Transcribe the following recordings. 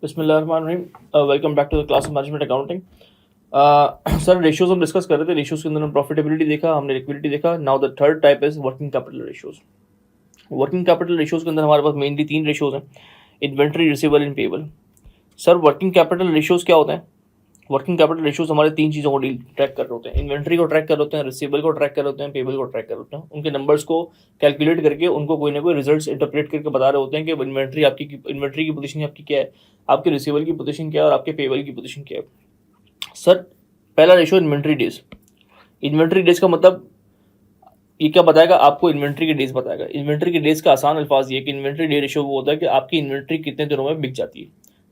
बिस्मिल्लाहिर्रहमानिर्रहीम। Welcome back to the class of management accounting. Sir ratios हम discuss कर रहे थे। रेशियोज के अंदर हमने प्रॉफिटेबिलिटी देखा, हमने लिक्विडिटी देखा। Now the third type is working capital ratios. Working capital ratios के अंदर हमारे पास मेनली तीन रेशियोज हैं, inventory, receivable and payable. Sir working capital ratios क्या होते हैं? वर्किंग कैपिटल रेशियोज हमारे तीन चीज़ों को डील ट्रैक कर रहे होते हैं, इन्वेंट्री को ट्रैक कर रहे होते हैं, रिसीवेबल को ट्रैक कर रहे होते हैं, पेबल को ट्रैक कर रहे होते हैं। उनके नंबर्स को कैलकुलेट करके उनको कोई ना कोई रिजल्ट्स इंटरप्रेट करके बता रहे होते हैं कि इन्वेंट्री की पोजीशन आपकी क्या है, आपके रिसीवेबल की पोजीशन क्या है और आपके पेबल की पोजीशन क्या है। सर पहला ratio inventory days. Inventory days का मतलब ये क्या बताएगा आपको? इन्वेंट्री के डेज बताएगा। इन्वेंट्री के डेज का आसान अल्फाज ये कि इन्वेंट्री डे रेशियो वो होता है कि आपकी इन्वेंट्री कितने दिनों में बिक जाती है,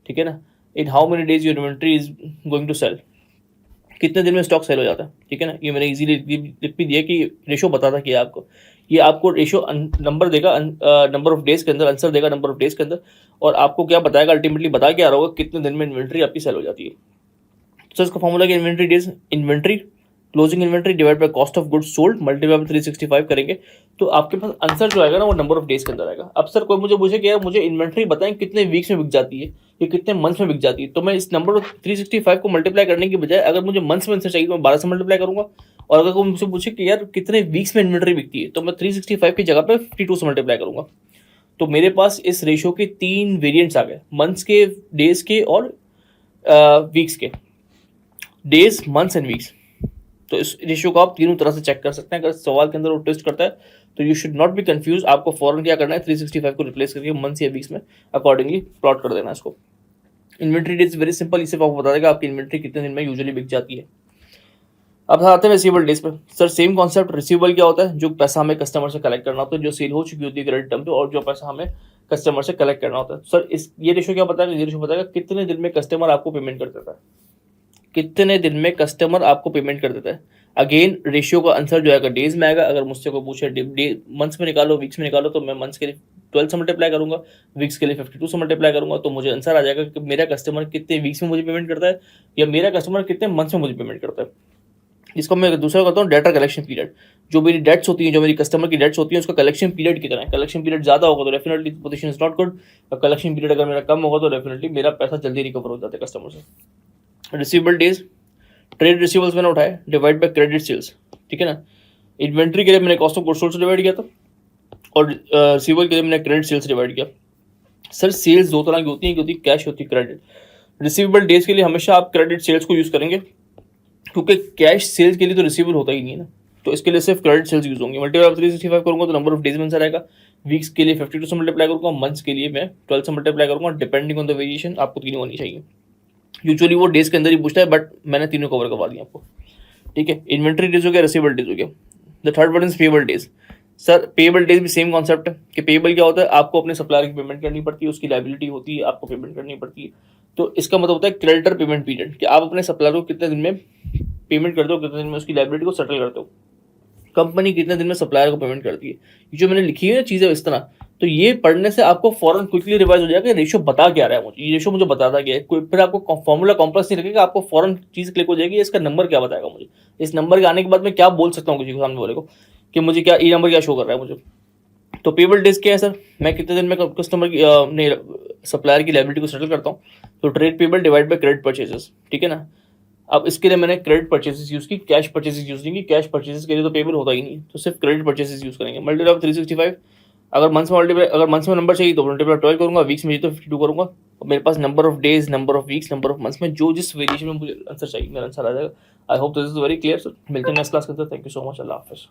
ठीक है ना। In how many days your inventory is going to sell, कितने दिन में स्टॉक सेल हो जाता है, ठीक है ना। ये मैंने इजीली लिख भी दिया कि रेशो बताता कि आपको ये आपको रेशो नंबर देगा, नंबर ऑफ डेज के अंदर, आंसर देगा नंबर ऑफ डेज के अंदर, और आपको क्या बताएगा, अल्टीमेटली बता के आ रहा होगा कितने दिन में इन्वेंट्री आपकी सेल हो जाती है। तो इसका फॉर्मूला क्या, inventory days, inventory closing inventory divide by cost of goods sold multiply by 365 करेंगे तो आपके पास आंसर जो आएगा ना वो नंबर ऑफ डेज के अंदर आएगा। अब सर कोई मुझे पूछे कि यार मुझे इन्वेंट्री बताएं कितने वीक्स में बिक जाती है या कितने मंथ्स में बिक जाती है, तो मैं इस नंबर ऑफ 365 को मल्टीप्लाई करने की बजाय अगर मुझे मंथ्स में आंसर चाहिए तो मैं 12 से मल्टीप्लाई करूंगा, और अगर कोई मुझसे पूछे कि यार कितने वीक्स में इन्वेंट्री बिकती है तो मैं 365 की जगह पे 52 से मल्टीप्लाई करूंगा। तो मेरे पास इस रेशियो के तीन वेरिएंट्स आ गए, मंथ्स के, डेज के और वीक्स के। Days, months and weeks. तो इस रेशियो को आप तीनों तरह से चेक कर सकते हैं। अगर सवाल के अंदर वो ट्विस्ट करता है तो you should not be confuse. आपको फौरन क्या करना है, 365 को रिप्लेस करके मंथ्स या वीक्स में अकॉर्डिंगली प्लॉट कर देना इसको। इन्वेंट्री डेज वेरी सिंपल, इसे आपको बता देगा आपकी इन्वेंट्री कितने दिन में यूजुअली बिक जाती है। अब आते हैं रिसीवेबल डेज पे। सर सेम कॉन्सेप्ट, रिसीवेबल क्या होता है? जो पैसा हमें कस्टमर से कलेक्ट करना होता है, जो सेल हो चुकी होती है क्रेडिट टर्म पे, और जो पैसा हमें कस्टमर से कलेक्ट करना होता है। सर ये रेशियो क्या बताएगा? ये रेशियो बताएगा कितने दिन में कस्टमर आपको पेमेंट कर देता है, कितने दिन में कस्टमर आपको पेमेंट कर देता है। अगेन रेशियो का आंसर जो आएगा डेज में आएगा। अगर मुझसे कोई पूछे मंथ्स में निकालो, वीक्स में निकालो, तो मैं मंथ्स के लिए 12 से मल्टीप्लाई करूंगा, वीक्स के लिए 52 से मल्टीप्लाई करूंगा, तो मुझे आंसर आ जाएगा कि मेरा कस्टमर कितने वीक्स में मुझे पेमेंट करता है या मेरा कस्टमर कितने मंथ्स में मुझे पेमेंट करता है। इसको मैं दूसरा करता हूँ डेटा कलेक्शन पीरियड। जो मेरी डेट्स होती है, जो मेरी कस्टमर की डेट्स होती है, उसका कलेक्शन पीरियड कितना है। कलेक्शन पीरियड ज्यादा होगा तो definitely position is not good, और कलेक्शन पीरियड अगर मेरा कम होगा तो डेफिनेटली मेरा पैसा जल्दी रिकवर हो जाता है कस्टमर से। रिसीवेबल डेज, ट्रेड रिसीवेबल्स मैंने उठाए, डिवाइड बाय क्रेडिट सेल्स, ठीक है ना। इन्वेंट्री के लिए मैंने कॉस्ट ऑफ गुड्स सोल्ड से डिवाइड किया था, और रिसीवेबल के लिए मैंने क्रेडिट सेल्स डिवाइड किया। सर सेल्स दो तरह की होती है, होती है कैश, होती है क्रेडिट। रिसीवेबल डेज के लिए हमेशा आप क्रेडिट सेल्स को यूज करेंगे, क्योंकि कैश सेल्स के लिए तो रिसीवेबल होता ही नहीं है ना, तो इसके लिए सिर्फ क्रेडिट सेल्स यूज होंगे। मल्टीप्लाई 365 करूंगा तो नंबर ऑफ डेज में आंसर आएगा। वीक्स के लिए 52 से मल्टीप्लाई करूंगा, मंथ्स के लिए मैं 12 से मल्टीप्लाई करूंगा, डिपेंडिंग ऑन द वेरिएशन आपको तीनों होनी चाहिए। यूजुअली वो डेज के अंदर ही पूछता है, बट मैंने तीनों कवर करवा दिया आपको, ठीक है। इन्वेंट्री डेज हो गया, रिसीवेबल डेज हो गया। The third one is payable days. Sir payable days भी सेम कॉन्सेप्ट है कि पेबल क्या होता है, आपको अपने सप्लायर की पेमेंट करनी पड़ती है, उसकी लायबिलिटी होती है, आपको पेमेंट करनी पड़ती है। तो इसका मतलब होता है क्रेडिटर पेमेंट पीरियड, कि आप अपने सप्लायर को कितने दिन में पेमेंट करते हो, कितने दिन में उसकी लायबिलिटी को सेटल करते हो। कंपनी कितने दिन में सप्लायर को पेमेंट करती है। ये जो मैंने लिखी है ना चीज़ें इस तरह, तो ये पढ़ने से आपको फॉरन क्विकली रिवाइज हो जाएगा कि रेशियो बता क्या रहा है मुझे, ये रेशियो मुझे बताता क्या है। कोई फिर आपको फॉर्मूला कॉम्प्लेक्स नहीं लगेगा, आपको फॉरन चीज़ क्लिक हो जाएगी, इसका नंबर क्या बताएगा मुझे, इस नंबर के आने के बाद मैं क्या बोल सकता हूँ किसी को सामने वाले को कि मुझे क्या ये नंबर क्या शो कर रहा है मुझे। तो पेबल डेज क्या है सर, मैं कितने दिन में कस्टमर की सप्लायर की लायबिलिटी को सेटल करता हूँ। तो trade payable divide by credit purchases, ठीक है ना। अब इसके लिए मैंने क्रेडिट परचेजेस यूज की, कैश परचेजेस यूज नहीं की। कैश परचेजेस के लिए तो पेबल होता ही नहीं, तो सिर्फ क्रेडिट परचेजेस यूज करेंगे। मल्टीप्लाई 365, अगर मंथ्स में नंबर चाहिए तो मल्टीप्लाई 12 करूंगा, वीक्स में चाहिए तो 52 करूंगा। और मेरे पास number of days, number of weeks, number of months में जो जिस वेरिएशन में मुझे आंसर चाहिए मेरा आंसर आ जाएगा। I hope this is very clear sir. मिलते हैं नेक्स्ट क्लास के अंदर। Thank you so much. अल्लाह हाफिज़।